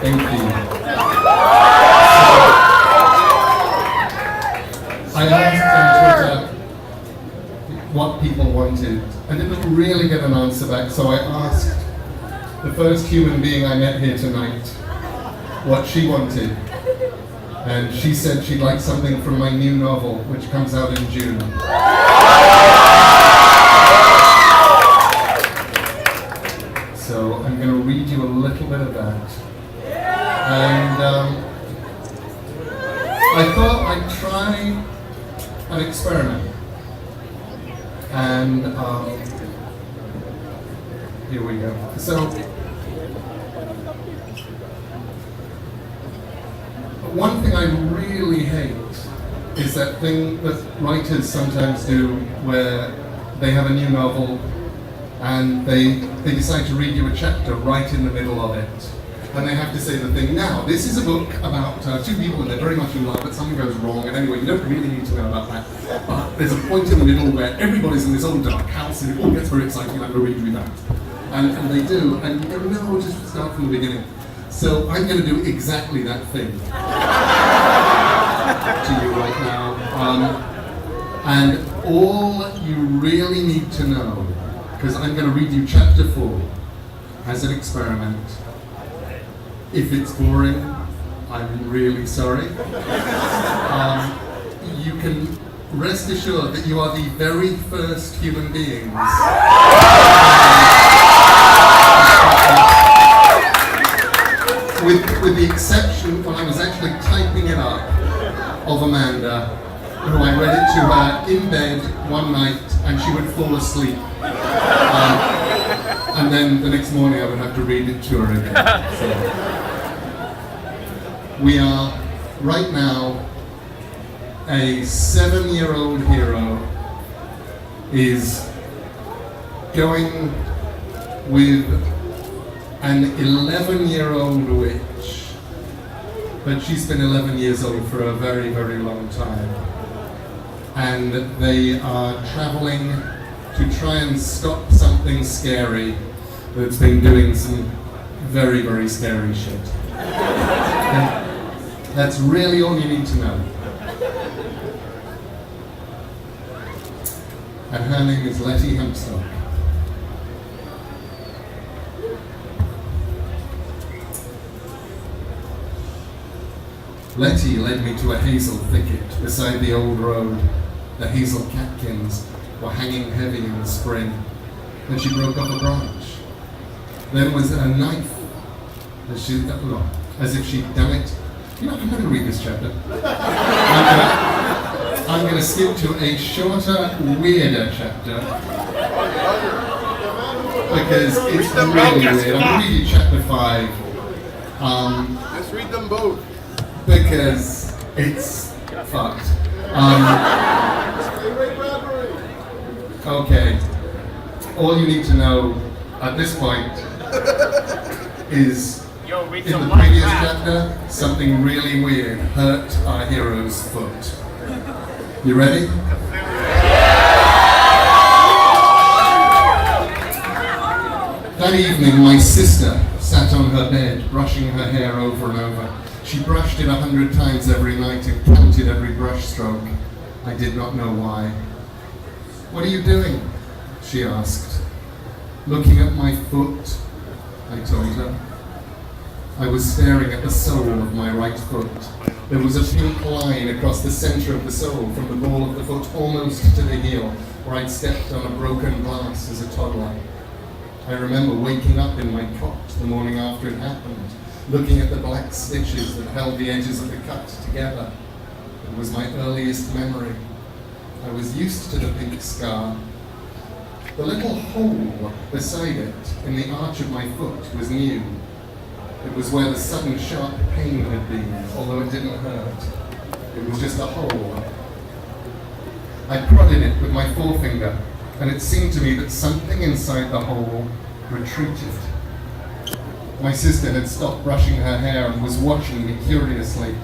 Thank you. I asked on Twitter what people wanted. I didn't really get an answer back, so I asked the first human being I met here tonight what she wanted. And she said she'd like something from my new novel, which comes out in June. So I'm going to read you a little bit of that. And I thought I'd try an experiment. And here we go. So, one thing I really hate is that thing that writers sometimes do where they have a new novel and they decide to read you a chapter right in the middle of it. And they have to say the thing, now, this is a book about two people and they're very much in love, but something goes wrong, and anyway, you don't really need to know about that. But there's a point in the middle where everybody's in this old dark house and it all gets very exciting, I'm going to read you that. And they do, and you go, no, just start from the beginning. So I'm going to do exactly that thing to you right now. And all you really need to know, because I'm going to read you chapter 4 as an experiment. If it's boring, I'm really sorry. You can rest assured that you are the very first human beings with the exception, when I was actually typing it up, of Amanda, who I read it to her in bed one night and she would fall asleep. And then the next morning I would have to read it to her again. So, we are, right now, a 7-year-old hero is going with an 11-year-old witch, but she's been 11 years old for a very, very long time. And they are traveling to try and stop something scary that's been doing some very, very scary shit. And that's really all you need to know. And her name is Letty Hempstock. Letty led me to a hazel thicket beside the old road. The hazel catkins were hanging heavy in the spring. Then she broke off a branch. There was a knife, as if she'd done it. You know, I'm not going to read this chapter. I'm going to skip to a shorter, weirder chapter. Because it's really weird. I'm going to read you chapter 5. Let's read them both. Because it's fucked. Okay. All you need to know at this point is in the previous chapter, something really weird hurt our hero's foot. You ready? That evening, my sister sat on her bed, brushing her hair over and over. She brushed it 100 times every night and counted every brush stroke. I did not know why. What are you doing? She asked. Looking at my foot, I told her. I was staring at the sole of my right foot. There was a pink line across the center of the sole from the ball of the foot almost to the heel, where I'd stepped on a broken glass as a toddler. I remember waking up in my cot the morning after it happened, looking at the black stitches that held the edges of the cut together. It was my earliest memory. I was used to the pink scar. The little hole beside it in the arch of my foot was new. It was where the sudden sharp pain had been, although it didn't hurt. It was just a hole. I prodded it with my forefinger, and it seemed to me that something inside the hole retreated. My sister had stopped brushing her hair and was watching me curiously.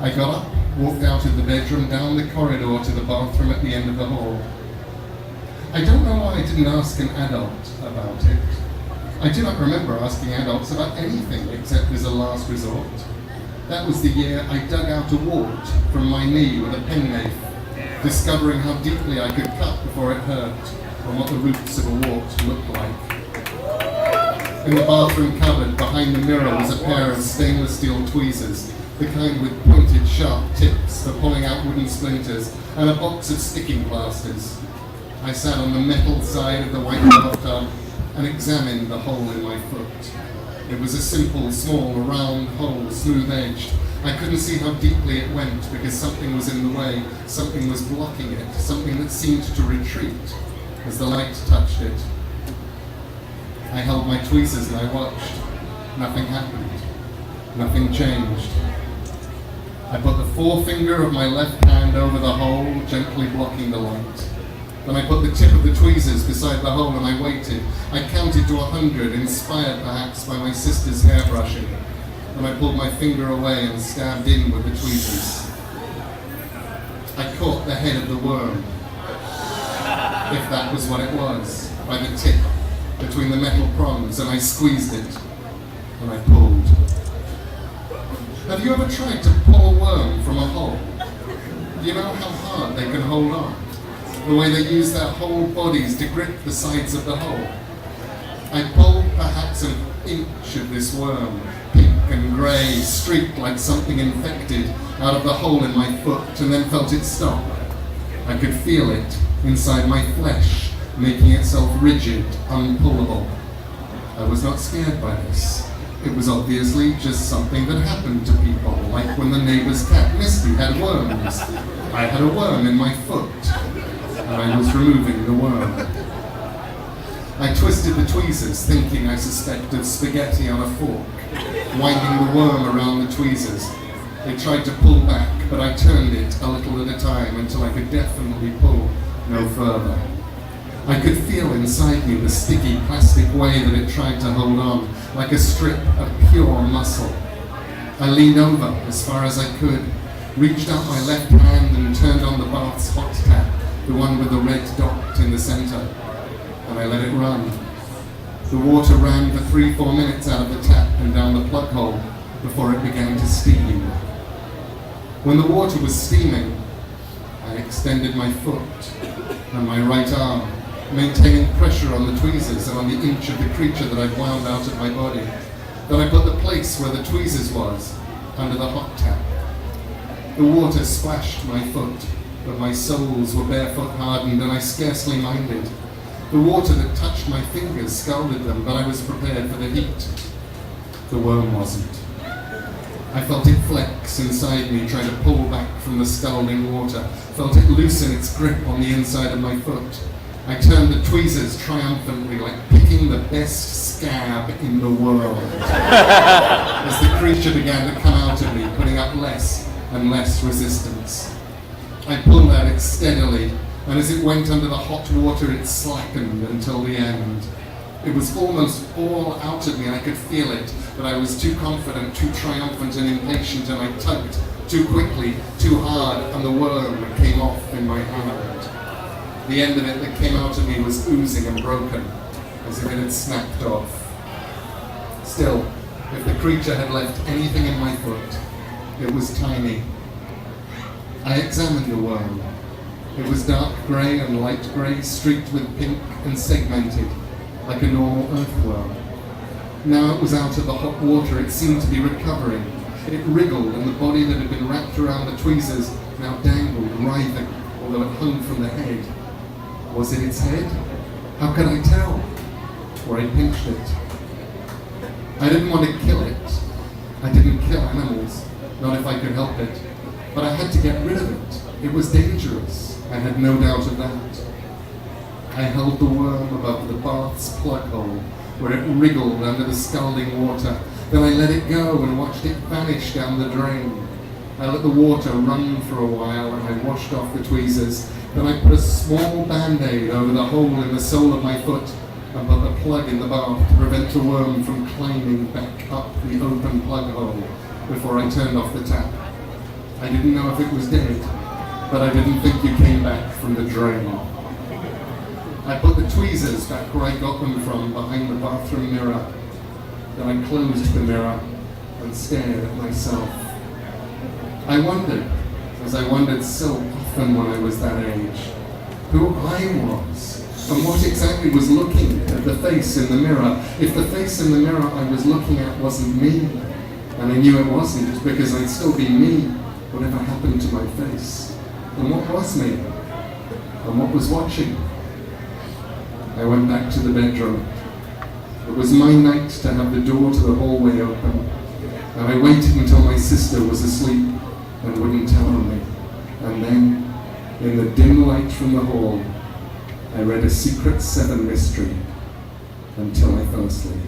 I got up, walked out of the bedroom, down the corridor to the bathroom at the end of the hall. I don't know why I didn't ask an adult about it. I do not remember asking adults about anything except as a last resort. That was the year I dug out a wart from my knee with a penknife, discovering how deeply I could cut before it hurt, and what the roots of a wart looked like. In the bathroom cupboard behind the mirror was a pair of stainless steel tweezers, the kind with pointed sharp tips for pulling out wooden splinters, and a box of sticking plasters. I sat on the metal side of the white bathtub and examined the hole in my foot. It was a simple, small, round hole, smooth-edged. I couldn't see how deeply it went because something was in the way, something was blocking it, something that seemed to retreat as the light touched it. I held my tweezers and I watched. Nothing happened. Nothing changed. I put the forefinger of my left hand over the hole, gently blocking the light. Then I put the tip of the tweezers beside the hole and I waited. I counted to 100, inspired perhaps by my sister's hairbrushing. Then I pulled my finger away and stabbed in with the tweezers. I caught the head of the worm, if that was what it was, by the tip between the metal prongs, and I squeezed it, and I pulled. Have you ever tried to pull a worm from a hole? Do you know how hard they can hold on? The way they use their whole bodies to grip the sides of the hole. I pulled perhaps an inch of this worm, pink and grey, streaked like something infected, out of the hole in my foot, and then felt it stop. I could feel it inside my flesh, making itself rigid, unpullable. I was not scared by this. It was obviously just something that happened to people, like when the neighbor's cat Misty had worms. I had a worm in my foot, and I was removing the worm. I twisted the tweezers, thinking I suspected spaghetti on a fork, winding the worm around the tweezers. They tried to pull back, but I turned it a little at a time until I could definitely pull no further. I could feel inside me the sticky plastic way that it tried to hold on, like a strip of pure muscle. I leaned over as far as I could, reached out my left hand and turned on the bath's hot tap, the one with the red dot in the center, and I let it run. The water ran for 3-4 minutes out of the tap and down the plug hole before it began to steam. When the water was steaming, I extended my foot and my right arm, maintaining pressure on the tweezers and on the inch of the creature that I'd wound out of my body. Then I put the place where the tweezers was under the hot tap. The water splashed my foot, but my soles were barefoot hardened and I scarcely minded. The water that touched my fingers scalded them, but I was prepared for the heat. The worm wasn't. I felt it flex inside me, trying to pull back from the scalding water, felt it loosen its grip on the inside of my foot. I turned the tweezers triumphantly, like picking the best scab in the world. As the creature began to come out of me, putting up less and less resistance. I pulled at it steadily, and as it went under the hot water, it slackened until the end. It was almost all out of me, I could feel it, but I was too confident, too triumphant and impatient, and I tugged too quickly, too hard, and the worm came off in my hand. The end of it that came out of me was oozing and broken, as if it had snapped off. Still, if the creature had left anything in my foot, it was tiny. I examined the worm. It was dark grey and light grey, streaked with pink and segmented, like a normal earthworm. Now it was out of the hot water, it seemed to be recovering. It wriggled, and the body that had been wrapped around the tweezers now dangled, writhing, although it hung from the head. Was it its head? How could I tell? Or I pinched it. I didn't want to kill it. I didn't kill animals, not if I could help it. But I had to get rid of it. It was dangerous. I had no doubt of that. I held the worm above the bath's plug hole, where it wriggled under the scalding water. Then I let it go and watched it vanish down the drain. I let the water run for a while and I washed off the tweezers. Then I put a small band-aid over the hole in the sole of my foot and put the plug in the bath to prevent the worm from climbing back up the open plug hole before I turned off the tap. I didn't know if it was dead, but I didn't think you came back from the drain. I put the tweezers back where I got them from, behind the bathroom mirror. Then I closed the mirror and stared at myself. I wondered, as I wondered so often when I was that age, who I was, and what exactly was looking at the face in the mirror. If the face in the mirror I was looking at wasn't me, and I knew it wasn't, because I'd still be me, whatever happened to my face? And what was me? And what was watching? I went back to the bedroom. It was my night to have the door to the hallway open, and I waited until my sister was asleep and wouldn't tell on me. And then, in the dim light from the hall, I read a Secret 7 mystery until I fell asleep.